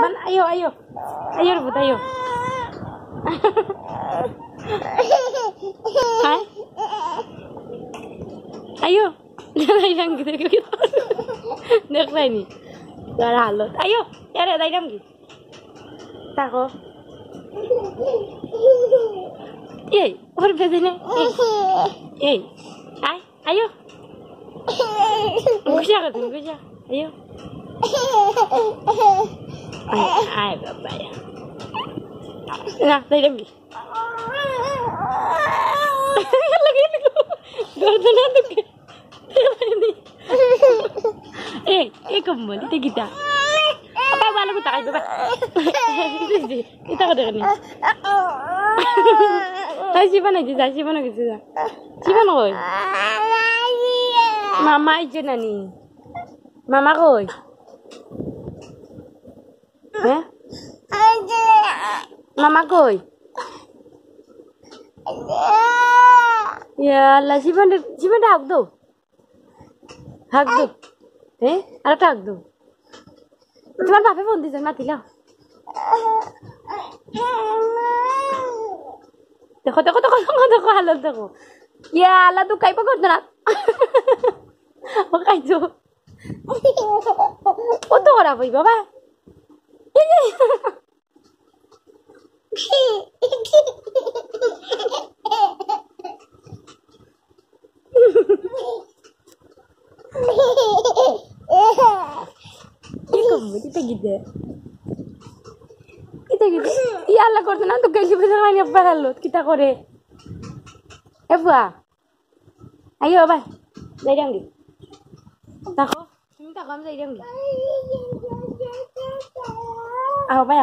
Man, ayo, ayo. Ayo rebut, ayo. Hai. Ayo. Daidam gitu gitu. Nek ini. Gara halot. Ayo, ya daidam gitu. Tako. Yey, और भेजे ने ए आय आयो गुस्सा कर तुम गुस्सा आयो आय बाबा या ना दे देंगी लगे गर्दन ना दुखे ए कम्बल itu kita apa balu ku takai baba kita kada ni Siapa nak kita? Siapa nak kita? Siapa nak kau? Mama aja nani. Mama kau. Eh? Mama kau. Ya, lah siapa dah hak tu? Hak tu. Ada hak tu. Cuma apa pun di sana mati lah. देखो हालत देखो ये आला तू काही पण करतो ना काय जो तो करा भाई बाबा ये कम kita gitu gitu iya Allah করতে না তো গেলি বেজা মানে আবার হলো কিটা করে এ বুয়া আইও ভাই যাই যাঙ্গি দেখো তুমি তো কম যাই যাঙ্গি আও ভাই